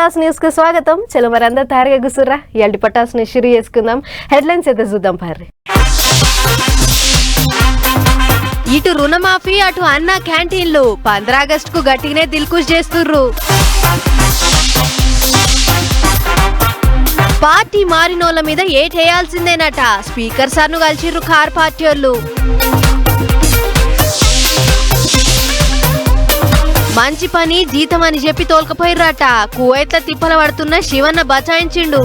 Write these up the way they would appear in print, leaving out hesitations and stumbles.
Pataas news కు స్వాగతం. చలో మరందరూ తయారుగా కూర్చుర్రా. ఇయాల్టి పటాస్ ని షురూ చేసుకుందాం. హెడ్లైన్స్ అయితే చూద్దాం పార్రి. ఇటు రుణమాఫీ అటు అన్న క్యాంటీన్లు 15 ఆగస్టుకు గట్టిగానే దిల్కుష్ చేస్తుర్రు. పార్టీ మారినోళ్ల మీద ఏటేయాల్సిందేనట. స్పీకర్ సార్ను కలిసిర్రు కార్ పార్టీ వాళ్ళు. మంచి పని జీతం అని చెప్పి తోలుకపోయిర్రట. కువైట్ల తిప్పల పడుతున్న శివన్న బచాయించిండు.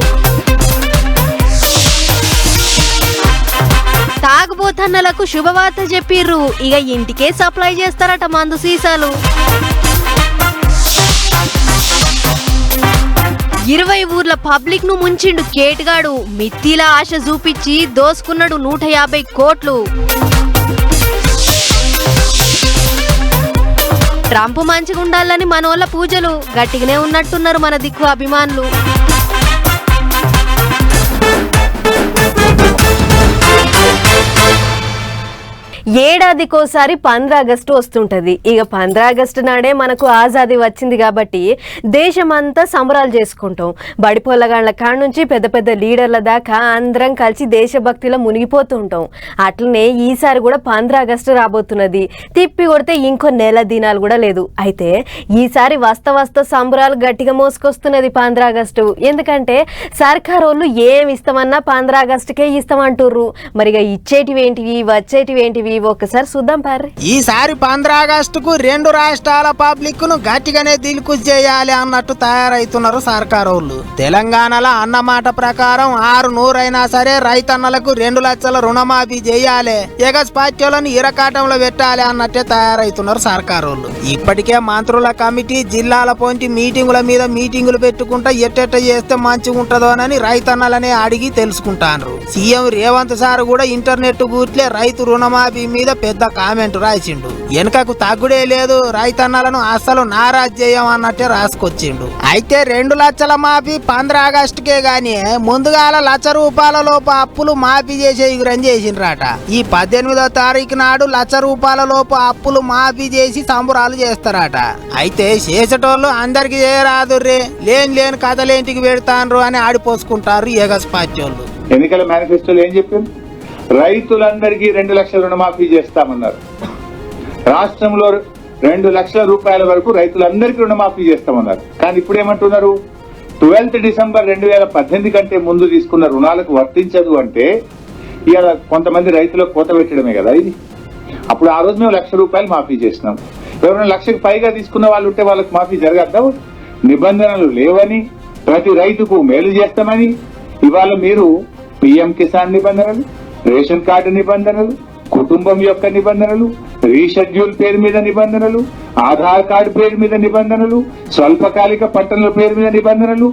తాగుబోతన్నలకు శుభవార్త చెప్పిర్రు. ఇక ఇంటికే సప్లై చేస్తారట మందు సీసాలు. 20 ఊర్ల పబ్లిక్ ను ముంచిండు కేటుగాడు. మిత్తిలా ఆశ చూపించి దోసుకున్నాడు 150 కోట్లు. ట్రంప్ మంచిగా ఉండాలని మనోళ్ళ పూజలు. గట్టిగానే ఉన్నట్టున్నారు మన దిక్కు అభిమానులు. ఏడాదికోసారి 15 ఆగస్టు వస్తుంటది. ఇక 15 ఆగస్టు నాడే మనకు ఆజాదీ వచ్చింది కాబట్టి దేశమంతా సంబరాలు చేసుకుంటాం. బడిపొల్లగాళ్ల కాడ నుంచి పెద్ద పెద్ద లీడర్ల దాకా అందరం కలిసి దేశభక్తిలో మునిగిపోతుంటాం. అట్లనే ఈసారి కూడా 15 ఆగస్టు రాబోతున్నది. తిప్పి కొడితే ఇంకో నెల దినాలు కూడా లేదు. అయితే ఈసారి వస్త సంబరాలు గట్టిగా మోసుకొస్తున్నది 15 ఆగస్టు. ఎందుకంటే సర్కార్ వాళ్ళు ఏం ఇస్తామన్నా 15 ఆగస్టుకే ఇస్తామంటుర్రు. మరిగా ఇచ్చేటివేంటివి వచ్చేటివేంటివి ఒకసారి చూద్దాం పార్రి. ఈసారి 15 ఆగస్టుకు 2 రాష్ట్రాల పబ్లిక్ ను గట్టిగానే దిల్కుష్ చేయాలి అన్నట్టు తయారైతున్నారు సర్కారోళ్ళు. తెలంగాణలో అన్నమాట ప్రకారం 600 అయినా సరే రైతన్నలకు 2 లక్షల రుణమాఫీ చేయాలి. ఎగస్ పార్టీలను ఇరకాటంలో పెట్టాలి అన్నట్టే తయారైతున్నారు సర్కారోళ్ళు. ఇప్పటికే మంత్రుల కమిటీ జిల్లాల పొంటి మీటింగుల మీద మీటింగులు పెట్టుకుంటా ఎట్టెట్ట చేస్తే మంచిగా ఉంటదోనని రైతన్నలనే అడిగి తెలుసుకుంటారు. సీఎం రేవంత్ సార్ కూడా ఇంటర్నెట్ బూట్లే రైతు రుణమాఫీ మీద పెద్ద కామెంట్ రాసిండు. వెనుకకు తగ్గుడే లేదు, రైతన్నలను అస్సలు నారాజ్ చేయమన్నట్టే రాసుకొచ్చిండు. అయితే 2 లక్షల మాఫీ 15 ఆగస్టుకే గానీ ముందుగాల ₹1,00,000 లోపు అప్పులు మాఫీ చేసే ఎగురం చేసిండ్రట. ఈ 18వ తారీఖు నాడు ₹1,00,000 లోపు అప్పులు మాఫీ చేసి సంబరాలు చేస్తారట. అయితే చేసేటోళ్ళు అందరికి చేయరాదుర్రే, లేని కథలేంటికి పెడతాన్రు అని ఆడిపోసుకుంటారు ఎగస్ పార్టీ వాళ్ళు. ఎన్నికల మేనిఫెస్టోలో ఏం చెప్పింది? రైతులందరికీ 2 లక్షల రుణమాఫీ చేస్తామన్నారు. రాష్ట్రంలో 2 లక్షల రూపాయల వరకు రైతులందరికీ రుణమాఫీ చేస్తామన్నారు. కానీ ఇప్పుడు ఏమంటున్నారు? 12 డిసెంబర్ 2018 కంటే ముందు తీసుకున్న రుణాలకు వర్తించదు అంటే ఇవాళ కొంతమంది రైతులకు కోత పెట్టడమే కదా ఇది. అప్పుడు ఆ రోజు మేము ₹1,00,000 మాఫీ చేసినాం. ఎవరైనా 1,00,000కి పైగా తీసుకున్న వాళ్ళు ఉంటే వాళ్ళకి మాఫీ జరగద్దా? నిబంధనలు లేవని, ప్రతి రైతుకు మేలు చేస్తామని ఇవాళ మీరు పిఎం కిసాన్ నిబంధనలు, రేషన్ కార్డు నిబంధనలు, కుటుంబం యొక్క నిబంధనలు, రీషెడ్యూల్ పేరు మీద నిబంధనలు, ఆధార్ కార్డు పేరు మీద నిబంధనలు, స్వల్పకాలిక పట్టణాల పేరు మీద నిబంధనలు,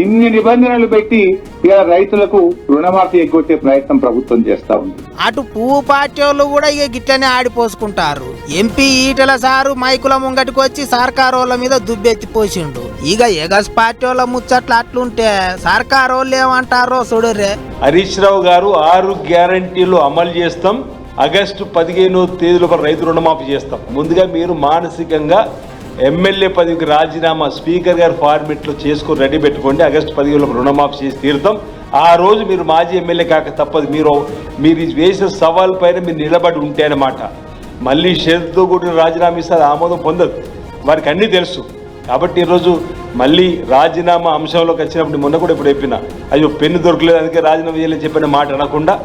ఇన్ని నిబంధనలు పెట్టి ఇలా రైతులకు రుణమాఫీ ఎగ్గొట్టే ప్రయత్నం ప్రభుత్వం చేస్తా ఉంది. అటు పువ్వు పార్టీ వాళ్ళు కూడా ఇక గిట్టనే ఆడిపోసుకుంటారు. ఎంపీ ఈటల సారు మైకుల ముంగటికి వచ్చి సర్కార్ వాళ్ళ మీద దుబ్బెత్తిపోసిండు. ఇక ఎగస్ పార్టీ వాళ్ళ ముచ్చట్లు అట్లుంటే సర్కార్ వాళ్ళు ఏమంటారో చూడరే. హరీష్ రావు గారు 6 గ్యారంటీలు అమలు చేస్తాం, ఆగస్టు 15వ తేదీలోపు రైతు రుణమాఫీ చేస్తాం. ముందుగా మీరు మానసికంగా ఎమ్మెల్యే పదవికి రాజీనామా స్పీకర్ గారు ఫార్మెట్లో చేసుకొని రెడీ పెట్టుకోండి. ఆగస్టు 15లోపు రుణమాఫీ చేసి తీరుతాం. ఆ రోజు మీరు మాజీ ఎమ్మెల్యే కాక తప్పదు. మీరు వేసిన సవాల్ పైన మీరు నిలబడి ఉంటే అన్నమాట. మళ్ళీ షేర్తో కూడిన రాజీనామా ఇస్తే ఆమోదం పొందదు, వారికి అన్నీ తెలుసు. కాబట్టి ఈరోజు మళ్ళీ రాజీనామా అంశంలోకి వచ్చినప్పుడు మొన్న కూడా ఇప్పుడు చెప్పిన అయ్యో పెన్ను దొరకలేదు అందుకే రాజీనామా చేయాలని చెప్పిన మాట అనకుండా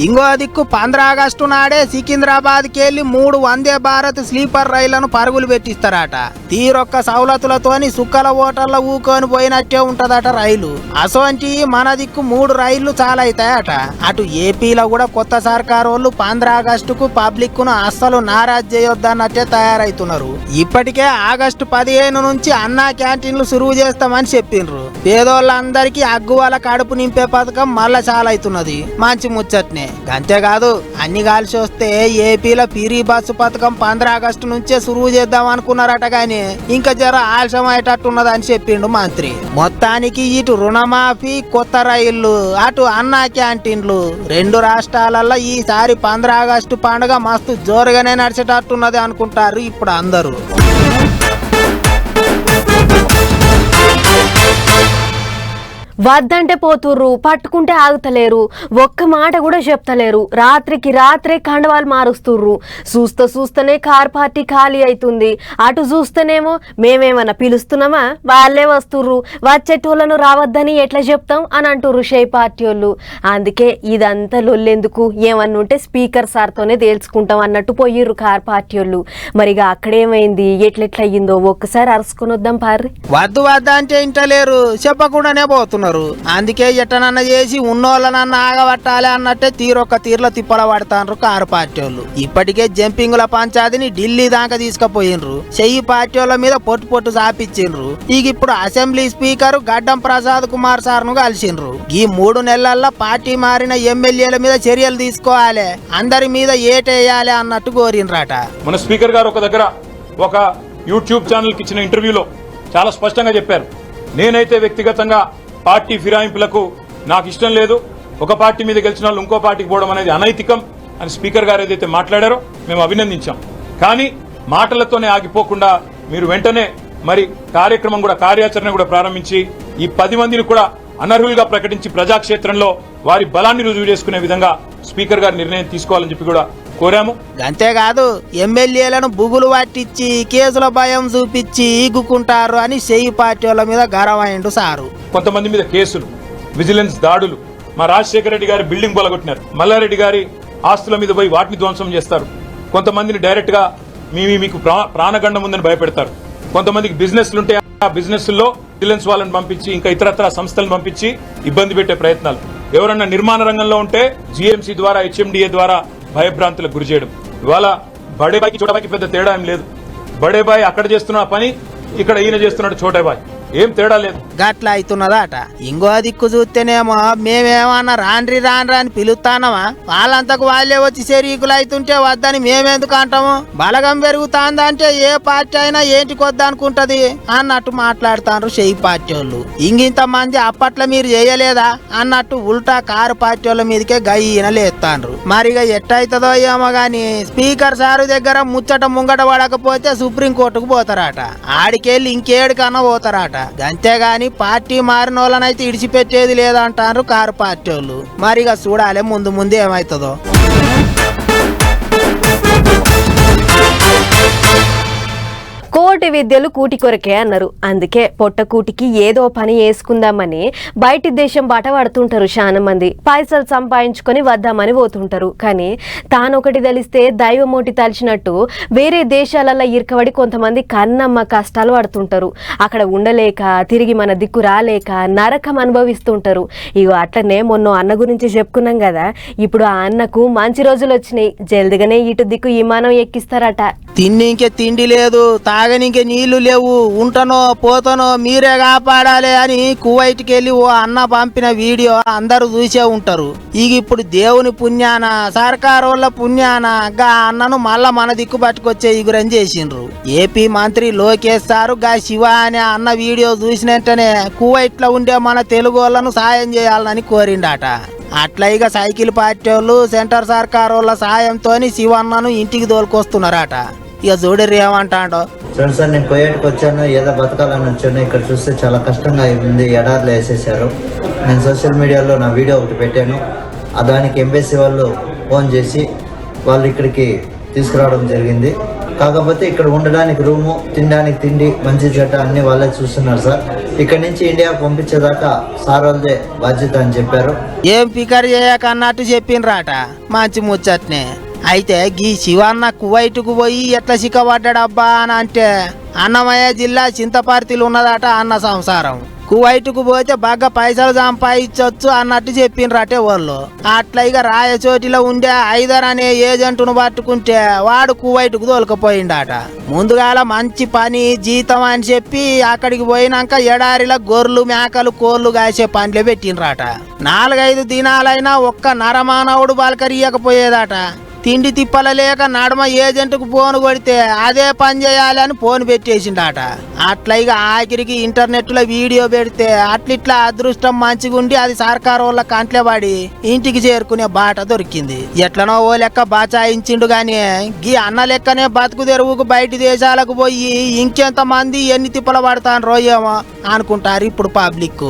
ఇంకో దిక్కు 15 ఆగస్టు నాడే సికింద్రాబాద్కి వెళ్ళి 3 వందే భారత్ స్లీపర్ రైళ్లను పరుగులు పెట్టిస్తారట. తీరొక్క సౌలతులతోని సుక్కల ఓటర్ల ఊకొని పోయినట్టే ఉంటదట రైలు. అసోంటి మన దిక్కు 3 రైళ్లు చాలా అవుతాయట. అటు ఏపీలో కూడా కొత్త సర్కార్ వాళ్ళు 15 ఆగస్టుకు పబ్లిక్ ను అస్సలు నారాజ్ చేయొద్దన్నట్టే తయారైతున్నారు. ఇప్పటికే ఆగస్టు 15 నుంచి అన్నా క్యాంటీన్లు సురువు చేస్తామని చెప్పిండ్రు. పేదోళ్ళందరికీ అగ్గువాల కడుపు నింపే పథకం మళ్ళా చాలా అవుతున్నది. మంచి ముచ్చట్నే. అంతేకాదు అన్ని కలిసి వస్తే ఏపీలో పీరీ బస్సు పథకం 15 ఆగస్టు నుంచే సురువు చేద్దాం అనుకున్నారట. గాని ఇంకా జర ఆలస్యం అయ్యేటట్టున్నదని చెప్పిండు మంత్రి. మొత్తానికి ఇటు రుణమాఫీ, కొత్త రైళ్లు, అటు అన్నా క్యాంటీన్లు 2 రాష్ట్రాలలో ఈసారి 15 ఆగస్టు పండుగ మస్తు జోరుగానే నడిచేటట్టున్నది అనుకుంటారు ఇప్పుడు అందరూ. వద్దంటే పోతుర్రు, పట్టుకుంటే ఆగుతలేరు, ఒక్క మాట కూడా చెప్తలేరు. రాత్రికి రాత్రే కండవాలు మారుస్తుర్రు. చూస్తూనే కార్ పార్టీ ఖాళీ అవుతుంది. అటు చూస్తేనేమో మేమేమన్నా పిలుస్తున్నామా, వాళ్ళే వస్తుర్రు. వచ్చేటోళ్ళను రావద్దని ఎట్లా చెప్తాం అని అంటుర్రు షే పార్టీ వాళ్ళు. అందుకే ఇదంతా లొల్లెందుకు, ఏమన్నా ఉంటే స్పీకర్ సార్తోనే తేల్చుకుంటాం అన్నట్టు పోయిర్రు కార్ పార్టీ వాళ్ళు. మరిగా అక్కడేమైంది, ఎట్లెట్లా అయ్యిందో ఒక్కసారి అరుసుకొని వద్దాం పార్రి. వద్దు అంటే ఇంటలేరు, చెప్పకుండానే పోతున్నారు. అందుకే ఎట్టనన్న చేసి ఉన్నోళ్ళనన్న ఆగబట్టాలి అన్నట్టే తీరొక్క తీర్లో తిప్పల పడతాండ్రు కారు పార్టీ వాళ్ళు. ఇప్పటికే జంపింగుల పంచాయతీని ఢిల్లీ దాకా తీసుకుపోయినరు. చెయ్యి పార్టీ వాళ్ళ మీద పొట్టు చాపిచ్చిండ్రు. ఇక ఇప్పుడు అసెంబ్లీ స్పీకర్ గడ్డం ప్రసాద్ కుమార్ సార్ ను కలిసిండ్రు. ఈ 3 నెలల్లో పార్టీ మారిన ఎమ్మెల్యేల మీద చర్యలు తీసుకోవాలి, అందరి మీద ఏటేయాలి అన్నట్టు కోరిండ్రట. మన స్పీకర్ గారు ఒక దగ్గర ఒక యూట్యూబ్ ఛానల్కి ఇచ్చిన ఇంటర్వ్యూలో చాలా స్పష్టంగా చెప్పారు, నేనైతే వ్యక్తిగతంగా పార్టీ ఫిరాయింపులకు నాకు ఇష్టం లేదు, ఒక పార్టీ మీద గెలిచిన వాళ్ళు ఇంకో పార్టీకి పోవడం అనేది అనైతికం అని స్పీకర్ గారు ఏదైతే మాట్లాడారో మేము అభినందించాం. కానీ మాటలతోనే ఆగిపోకుండా మీరు వెంటనే మరి కార్యాచరణ కూడా ప్రారంభించి ఈ 10 మందిని కూడా అనర్హులుగా ప్రకటించి ప్రజాక్షేత్రంలో వారి బలాన్ని రుజువు చేసుకునే విధంగా స్పీకర్ గారు నిర్ణయం తీసుకోవాలని చెప్పి కూడా కోరాము. అంతేకాదు ఎమ్మెల్యేలను బుగులు పట్టించి కేసుల భయం చూపించి ఈగుకుంటారు అని చెయ్యి పార్టీ వాళ్ళ మీద గరవైండు సారు. కొంతమంది మీద కేసులు, విజిలెన్స్ దాడులు, మా రాజశేఖర రెడ్డి గారి బిల్డింగ్ పొలగొట్టినారు, మల్లారెడ్డి గారి ఆస్తుల మీద పోయి వాటిని ధ్వంసం చేస్తారు. కొంతమందిని డైరెక్ట్ గా మీకు ప్రాణగండం ఉందని భయపెడతారు. కొంతమందికి బిజినెస్లుంటే ఆ బిజినెస్లో విజిలెన్స్ వాళ్ళని పంపించి ఇంకా ఇతరత్ర సంస్థలను పంపించి ఇబ్బంది పెట్టే ప్రయత్నాలు. ఎవరన్నా నిర్మాణ రంగంలో ఉంటే జిఎంసీ ద్వారా హెచ్ఎండిఏ ద్వారా భయభ్రాంతులకు గురి చేయడం. ఇవాళ బడేబాయికి చోటాబాయికి పెద్ద తేడా ఏం లేదు. బడేబాయి అక్కడ చేస్తున్న పని ఇక్కడ ఈయన చేస్తున్నాడు చోటాబాయి, ఏం తేడా లేదు. గట్లా అవుతున్నదట. ఇంకో దిక్కు చూస్తేనేమో మేమేమన్నా రాండ్రి అని పిలుస్తానమా, వాళ్ళంతకు వాళ్ళే వచ్చి శరీకులు అవుతుంటే వద్దని మేమెందుకు అంటాము. బలగం పెరుగుతాందంటే ఏ పార్టీ అయినా ఏంటికొద్దనుకుంటది అన్నట్టు మాట్లాడుతాండ్రు చెయ్యి పార్టీ వాళ్ళు. ఇంత మంది అప్పట్లో మీరు చేయలేదా అన్నట్టు ఉల్టా కారు పార్టీ వాళ్ళ మీదకే గయ్యన లేస్తాండ్రు. మరిగా ఎట్టయితుందో ఏమో గాని స్పీకర్ సారు దగ్గర ముచ్చట ముంగట పడకపోతే సుప్రీంకోర్టుకు పోతారట, ఆడికెళ్ళి ఇంకేడికన్నా పోతారట. అంతేగాని పార్టీ మారిన వాళ్ళనైతే ఇడిచిపెట్టేది లేదంటారు కారు పార్టీ వాళ్ళు. మరిగా చూడాలి ముందు ఏమవుతుందో. కోటి విద్యలు కూటి కొరకే అన్నారు. అందుకే పొట్టకూటికి ఏదో పని వేసుకుందామని బయటి దేశం బాట పడుతుంటారు. చాలా మంది పైసలు సంపాదించుకొని వద్దామని పోతుంటారు. కానీ తానొకటి తెలిస్తే దైవమోటి తలిచినట్టు వేరే దేశాలలో ఇరకబడి కొంతమంది కన్నమ్మ కష్టాలు పడుతుంటారు. అక్కడ ఉండలేక తిరిగి మన దిక్కు రాలేక నరకం అనుభవిస్తుంటారు. ఇగో అట్లనే మొన్న అన్న గురించి చెప్పుకున్నాం కదా, ఇప్పుడు ఆ అన్నకు మంచి రోజులు వచ్చినాయి. జల్దిగానే ఇటు దిక్కు విమానం ఎక్కిస్తారట. తిండికే తిండి లేదు, తాగనికే నీళ్లు లేవు, ఉంటనో పోతనో మీరే కాపాడాలి అని కువైట్కి వెళ్ళి ఓ అన్న పంపిన వీడియో అందరూ చూసే ఉంటారు. ఇక ఇప్పుడు దేవుని పుణ్యాన సర్కారు వాళ్ళ పుణ్యాన గా అన్నను మళ్ళా మన దిక్కు పట్టుకొచ్చే ఇగురని చేసిండ్రు. ఏపీ మంత్రి లోకేష్ సారు గా శివ అనే అన్న వీడియో చూసినట్టనే కువైట్ లో ఉండే మన తెలుగు వాళ్ళను సాయం చేయాలని కోరిండట. అట్లా ఇక సైకిల్ పార్టీ వాళ్ళు సెంటర్ సర్కారు వాళ్ళ సాయంతో శివన్నను ఇంటికి తోలుకొస్తున్నారట. ఇక చూడరు ఏమంటాడో. చూడండి సార్, నేను కోయేటికి వచ్చాను, ఏదో బతకాలని వచ్చాను. ఇక్కడ చూస్తే చాలా కష్టంగా ఉంది, ఎడార్లు వేసేసారు. నేను సోషల్ మీడియాలో నా వీడియో ఒకటి పెట్టాను. దానికి ఎంబసీ వాళ్ళు ఫోన్ చేసి వాళ్ళు ఇక్కడికి తీసుకురావడం జరిగింది. కాకపోతే ఇక్కడ ఉండడానికి రూము, తినడానికి తిండి, మంచి చెడ్డ అన్ని వాళ్ళే చూస్తున్నారు సార్. ఇక్కడ నుంచి ఇండియా పంపించేదాకా సార్ వాళ్ళదే బాధ్యత అని చెప్పారు. ఏం ఫికర్ చేయక అన్నట్టు చెప్పిండ్రాట. మంచి ముచ్చట్నే. అయితే గీ శివన్న కువైట్కు పోయి ఎట్లా సిక్కబడ్డాడబ్బా అని అంటే అన్నమయ్య జిల్లా చింతపర్తిలో ఉన్నదట అన్న సంసారం. కువైట్కు పోతే బాగా పైసలు సంపాదించవచ్చు అన్నట్టు చెప్పిండ్రటే వాళ్ళు. అట్లా ఇక రాయచోటిలో ఉండే ఐదర్ అనే ఏజెంట్ను పట్టుకుంటే వాడు కువైట్కు తోలుకపోయిండట. ముందుగాల మంచి పని జీతం అని చెప్పి అక్కడికి పోయినాక ఎడారిలో గొర్రెలు మేకలు కోళ్లు కాసే పనిలే పెట్టిండ్రట. 4-5 దినాలైనా ఒక్క నరమానవుడు పలకరియకపోయేదట. తిండి తిప్పల లేక నడమ ఏజెంట్కు ఫోన్ కొడితే అదే పని చేయాలని ఫోన్ పెట్టేసిండట. అట్లా ఇక ఆఖరికి ఇంటర్నెట్లో వీడియో పెడితే అట్లిట్లా అదృష్టం మంచిగుండి అది సర్కారు వాళ్ళ కంట్లే పడి ఇంటికి చేరుకునే బాట దొరికింది. ఎట్లనో ఓ లెక్క బాచాయించిండు గాని గీ అన్న లెక్కనే బతుకు తెరువుకు బయటి దేశాలకు పోయి ఇంకెంత మంది ఎన్ని తిప్పల పడతాను రోయేమో అనుకుంటారు ఇప్పుడు పబ్లిక్.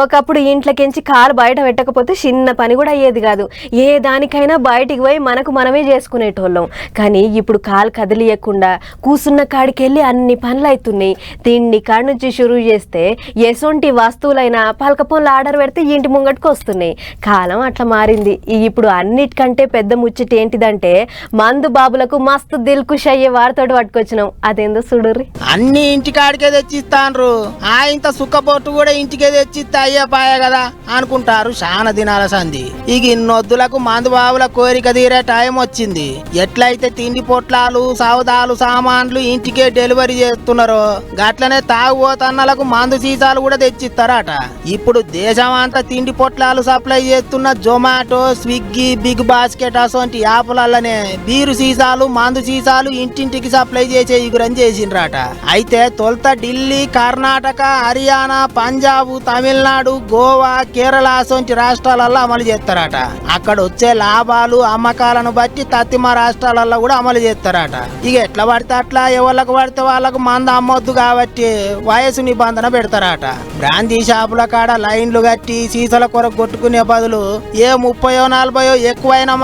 ఒకప్పుడు ఇంట్లోకించి కాలు బయట పెట్టకపోతే చిన్న పని కూడా అయ్యేది కాదు. ఏ దానికైనా బయటికి పోయి మనమే చేసుకునేటోళ్ళం. కానీ ఇప్పుడు కాలు కదిలియకుండా కూసున్న కాడికి వెళ్ళి అన్ని పనులు అవుతున్నాయి. తిండి కాడి నుంచి షురువు చేస్తే ఎసొంటి వస్తువులైనా పలకపోన్లు ఆర్డర్ పెడితే ఇంటి ముంగట్టుకు వస్తున్నాయి. కాలం అట్లా మారింది. ఇప్పుడు అన్నిటికంటే పెద్ద ముచ్చట ఏంటిదంటే మందు బాబులకు మస్తు దిల్కుష్ అయ్యే వారితోటి పట్టుకొచ్చినాం. అదేందో చూడుర్రి. అన్ని ఇంటికాడికే తెచ్చిస్తాన్రు. ఆ ఇంత సుక్కబొట్టు కూడా ఇంటికే తెచ్చిస్తా అయ్యపాయ కదా అనుకుంటారు చాలా దినాల సంధి. ఇక ఇన్నొద్దులకు మందు బాబుల కోరిక తీరే టైం వచ్చింది. ఎట్లయితే తిండి పొట్లాలు సౌదాలు సామాన్లు ఇంటికే డెలివరీ చేస్తున్నారో గట్లనే తాగుబోతన్నలకు మందు సీసాలు కూడా తెచ్చిస్తారట. ఇప్పుడు దేశం అంతా తిండి పొట్లాలు సప్లై చేస్తున్న జొమాటో, స్విగ్గీ, బిగ్ బాస్కెట్ అసోంటి యాప్లల్లనే బీరు సీసాలు మందు సీసాలు ఇంటింటికి సప్లై చేసే ఇగురం చేసిండ్రట. అయితే తొలుత ఢిల్లీ, కర్ణాటక, హర్యానా, పంజాబ్, తమిళనాడు, గోవా, కేరళ అసోంటి రాష్ట్రాలలో అమలు చేస్తారట. అక్కడ వచ్చే లాభాలు అమ్మకాలను బట్టి తత్తిమ రాష్ట్రాలలో కూడా అమలు చేస్తారట. ఇక ఎట్లా పడితే అట్లా ఎవరికి పడితే వాళ్ళకు మంద అమ్మొద్దు కాబట్టి వయసు నిబంధన పెడతారట. బ్రాందీ షాపుల కాడ లైన్లు కట్టి సీసాల కొరకు కొట్టుకునే బదులు ఏ 30-40 ఎక్కువైనా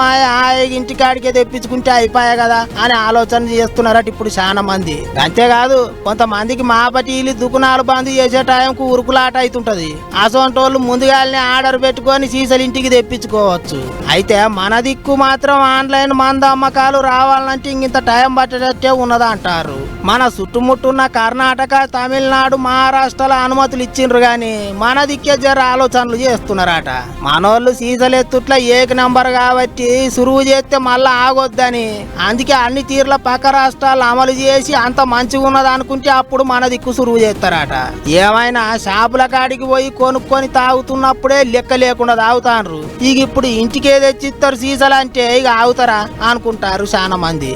ఇంటికాడికే తెప్పించుకుంటే అయిపోయా కదా అని ఆలోచన చేస్తున్నారట ఇప్పుడు చాలా మంది. అంతేకాదు కొంతమందికి మాపటీలు దుకాణాలు బంద్ చేసే టైంకు ఉరుకులాట అవుతుంటది. అసోంటోళ్ళు ముందుగానే ఆర్డర్ పెట్టుకొని సీసాలు ఇంటికి తెప్పించుకోవచ్చు. అయితే మన దిక్కు మాత్రం ఆన్లైన్ మంద అమ్మకాలు రావాలంటే ఇంత టైం పట్టేటట్టే ఉన్నదా అంటారు. మన చుట్టుముట్టున్న కర్ణాటక, తమిళనాడు, మహారాష్ట్రలో అనుమతులు ఇచ్చిండ్రు గాని మన దిక్కే జర ఆలోచనలు చేస్తున్నారట. మనోళ్ళు సీసాలు ఎత్తుట్ల ఏక నంబర్ కాబట్టి సురువు చేస్తే మళ్ళా ఆగొద్దని అందుకే అన్ని తీర్ల పక్క రాష్ట్రాలు అమలు చేసి అంత మంచిగా ఉన్నది అనుకుంటే అప్పుడు మన దిక్కు సురువు చేస్తారట. ఏమైనా షాపుల కాడికి పోయి కొనుక్కొని తాగుతున్నప్పుడే లెక్క లేకుండా తాగుతాండ్రు. ఇక ఇప్పుడు ఇంటికే తెచ్చిస్తారు సీసాలు అంటే ఇక ఆగుతారా అనుకుంటారు చాలా మంది.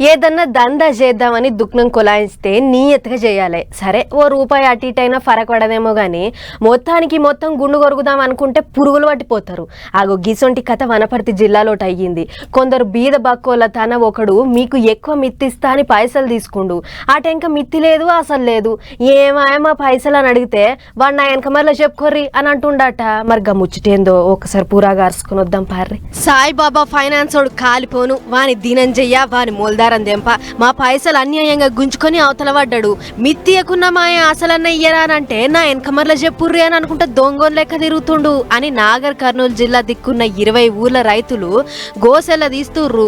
ఏదన్నా దందా చేద్దామని దుఃఖం కొలాయిస్తే నీయతగా చేయాలి. సరే ఓ రూపాయి అటు ఇటైనా ఫరక్ పడదేమో కానీ మొత్తం గుండు కొరుకుదాం అనుకుంటే పురుగులు పట్టిపోతారు. ఆగో గిసొంటి కథ వనపర్తి జిల్లాలోటి అయ్యింది. కొందరు బీద బక్కోళ్ళ తన ఒకడు మీకు ఎక్కువ మిత్తిస్తా అని పైసలు తీసుకుండు. అటెంక మిత్తి లేదు అసలు లేదు. ఏమాయమా పైసలు అని అడిగితే వాడు నా వెనక మరలో చెప్పుకోర్రి అని అంటుండట. మరి ముచ్చటేందో ఒకసారి పూరాగా అరుచుకుని వద్దాం పార్రి. సాయిబాబా ఫైనాన్స్ వాడు కాలిపోను వాని దినంజయ్య వాని మోల్దా దెంప మా పైసలు అన్యాయంగా గుంజుకొని అవతల పడ్డాడు. మిత్తియకున్న మా అసలన్న ఇయ్యరానంటే నా వెనకమర్ల చెప్పుర్రి అని అనుకుంటా దొంగోన్ లెక్క తిరుగుతుండు అని నాగర్ కర్నూలు జిల్లా దిక్కున్న 20 ఊర్ల రైతులు గోసెల్ల తీస్తుర్రు.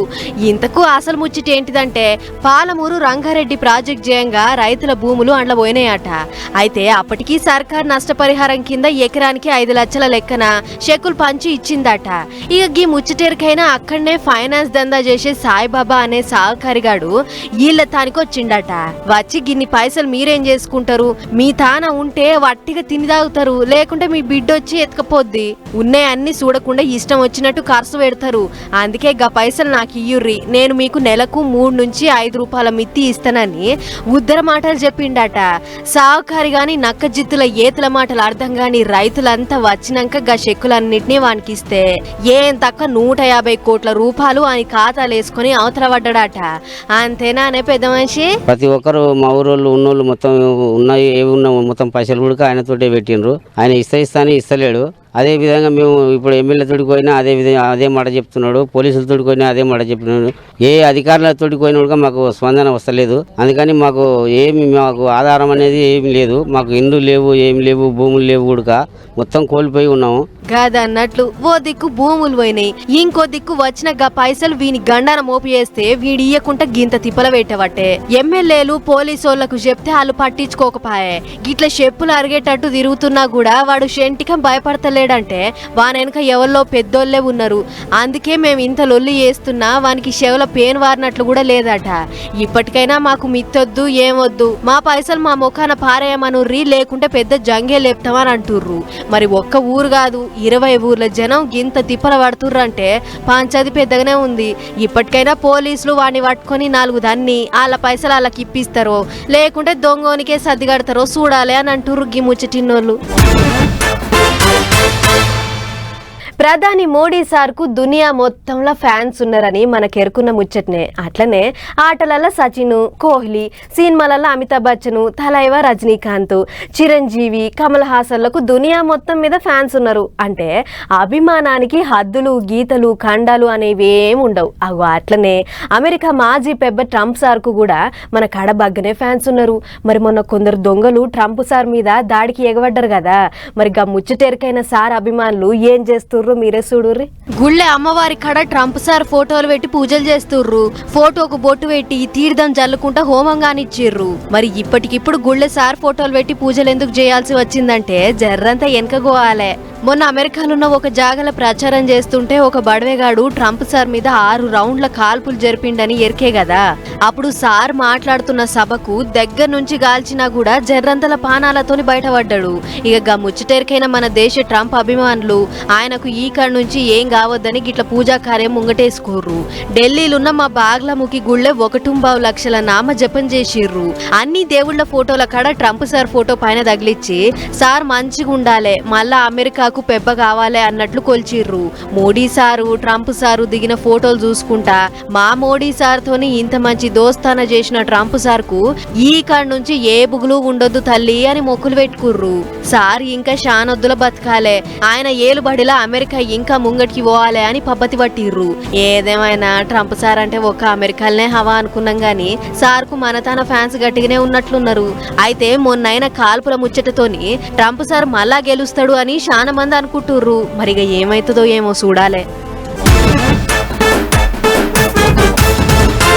ఇంతకు అసలు ముచ్చట ఏంటిదంటే పాలమూరు రంగారెడ్డి ప్రాజెక్ట్ జయంగా రైతుల భూములు అండ్ల పోయినాయట. అయితే అప్పటికీ సర్కార్ నష్టపరిహారం కింద ఎకరానికి 5 లక్షల లెక్కన చెక్కులు పంచి ఇచ్చిందట. ఇక గీ ముచ్చటేరికైనా అక్కడనే ఫైనాన్స్ దందా చేసే సాయిబాబా అనే సహకారిగాడు వీళ్ళ తానికి వచ్చిండట. వచ్చి గిన్ని పైసలు మీరేం చేసుకుంటారు, మీ తాన ఉంటే వట్టిగా తిని తాగుతారు, లేకుంటే మీ బిడ్డ వచ్చి ఎత్తుకపోద్ది, ఉన్నాయి అన్ని చూడకుండా ఇష్టం వచ్చినట్టు ఖర్చు పెడతారు, అందుకే గా పైసలు నాకు ఇయ్యుర్రి, నేను మీకు నెలకు 3 నుంచి 5 రూపాయల మిత్తి ఇస్తానని ఉద్దర మాటలు చెప్పిండట. సహకారి గాని నక్క జిత్తుల ఏతుల మాటలు అర్థం గాని రైతులంతా వచ్చినాక గా చెక్కులన్నింటినీ వానికిస్తే ఏం తక్కువ 150 కోట్ల రూపాయలు అని ఖాతాలు వేసుకుని అవతల పడ్డాడట. అంతేనా అనే పెద్ద మనిషి? ప్రతి ఒక్కరు మా ఊరోళ్ళు ఉన్నోళ్ళు మొత్తం ఉన్నాయి ఏవి ఉన్న మొత్తం పైసలు కూడా ఆయనతోటే పెట్టిండ్రు. ఆయన ఇస్తాని ఇస్తలేడు. అదే విధంగా మేము ఇప్పుడు ఎమ్మెల్యే తోడికి పోయినా అదే విధంగా అదే మాట చెప్తున్నాడు, పోలీసుల తోడికి పోయినా అదే మాట చెప్తున్నాడు. ఏ అధికారుల తోడికి పోయినా కూడా మాకు స్పందన వస్తలేదు. అందుకని మాకు ఆధారం అనేది ఏమి లేదు. మాకు ఇండ్లు లేవు, ఏమి లేవు, భూములు లేవు, కూడా మొత్తం కోల్పోయి ఉన్నాము. కాదన్నట్లు ఓ దిక్కు భూములు పోయినాయి, ఇంకో దిక్కు వచ్చిన గా పైసలు వీని గండాన మోపి చేస్తే వీడి ఇయ్యకుంట గింత తిప్పల పెట్టవట్టే. ఎమ్మెల్యేలు పోలీసోళ్లకు చెప్తే వాళ్ళు పట్టించుకోకపాయే. గిట్ల చెప్పులు అరిగేటట్టు తిరుగుతున్నా కూడా వాడు షెంటికం భయపడతలేడంటే వానెనక ఎవరిలో పెద్దోళ్లే ఉన్నారు. అందుకే మేము ఇంత లొల్లి చేస్తున్నా వానికి చెవుల పేను వారినట్లు కూడా లేదట. ఇప్పటికైనా మాకు మిత్తొద్దు ఏమొద్దు, మా పైసలు మా ముఖాన పారేయమనుర్రి, లేకుంటే పెద్ద జంగే లేపుతామని అంటుర్రు. మరి ఒక్క ఊరు కాదు 20 ఊర్ల జనం గింత తిప్పల పడుతుర్రంటే పంచాది పెద్దగానే ఉంది. ఇప్పటికైనా పోలీసులు వాడిని పట్టుకొని 4 దాన్ని వాళ్ళ పైసలు వాళ్ళకి ఇప్పిస్తారో లేకుంటే దొంగోనికే సర్దిగడతారో చూడాలి అని అంటుర్రు గీ ముచ్చటిన్నోళ్ళు. ప్రధాని మోడీ సార్కు దునియా మొత్తంలో ఫ్యాన్స్ ఉన్నారని మనకెరుకున్న ముచ్చట్నే. అట్లనే ఆటలలో సచిన్, కోహ్లీ, సినిమాలలో అమితాబ్ బచ్చన్, తలైవ రజనీకాంత్, చిరంజీవి, కమల్ హాసన్లకు దునియా మొత్తం మీద ఫ్యాన్స్ ఉన్నారు. అంటే అభిమానానికి హద్దులు, గీతలు, ఖండాలు అనేవి ఏమి ఉండవు. అగో అట్లనే అమెరికా మాజీ పెద్ద ట్రంప్ సార్కు కూడా మన కడబగ్గనే ఫ్యాన్స్ ఉన్నారు. మరి మొన్న కొందరు దొంగలు ట్రంప్ సార్ మీద దాడికి ఎగబడ్డారు కదా. మరి గా ముచ్చటెరికైన సార్ అభిమానులు ఏం చేస్తుర్రు మీరే చూడుర్రి. గుళ్ళె అమ్మవారి కడ ట్రంప్ సార్ ఫోటోలు పెట్టి పూజలు చేస్తుర్రు. ఫోటోకు బొట్టు పెట్టి తీర్థం జల్లుకుంటా హోమంగానిచ్చిర్రు. మరి ఇప్పటికిప్పుడు గుళ్ళె సార్ ఫోటోలు పెట్టి పూజలు ఎందుకు చేయాల్సి వచ్చిందంటే జర్రంతా వెనకగోవాలే. మొన్న అమెరికాలో ఒక జాగల ప్రచారం చేస్తుంటే ఒక బడవేగాడు ట్రంప్ సార్ మీద 6 రౌండ్ల కాల్పులు జరిపిండని ఎరికే కదా. అప్పుడు సార్ మాట్లాడుతున్న సభకు దగ్గర నుంచి గాల్చినా కూడా జర్రంతల పానాలతోని బయటపడ్డాడు. ఇక ముచ్చటెరికైన మన దేశ ట్రంప్ అభిమానులు ఆయనకు ఈ కాడ నుంచి ఏం కావద్దని గిట్ల పూజా కార్యం ముంగటేసుకోర్రు. ఢిల్లీలున్న మా బాగ్లముఖి గుళ్ళే 1.25 లక్షల నామ జపం చేసిర్రు. అన్ని దేవుళ్ల ఫోటోల కాడ ట్రంప్ సార్ ఫోటో పైన తగిలిచ్చి సార్ మంచిగా ఉండాలే, మళ్ళా అమెరికా పెబ్బ కావాలి అన్నట్లు కొల్చిర్రు. మోడీ సారు, ట్రంప్ సారు దిగిన ఫోటోలు చూసుకుంటా మా మోడీ సార్ తోని ఇంత మంచి దోస్తాన చేసిన ట్రంప్ సార్ కు ఈ కాడ నుంచి ఏ బుగులు ఉండొద్దు తల్లి అని మొక్కులు పెట్టుకుర్రు. సార్ ఇంకా షానొద్దుల బతకాలే, ఆయన ఏలుబడిలా అమెరికా ఇంకా ముంగటికి పోవాలే అని పబ్బతి పట్టిర్రు. ఏదేమైనా ట్రంప్ సార్ అంటే ఒక అమెరికాలనే హవా అనుకున్నాం గాని సార్ కు మన తన ఫ్యాన్స్ గట్టిగానే ఉన్నట్లున్నారు. అయితే మొన్నైన కాల్పుల ముచ్చటతోని ట్రంప్ సార్ మళ్ళా గెలుస్తాడు అని చాలా మంది అనుకుంటుర్రు. మరిగా ఏమైతుందో ఏమో చూడాలే.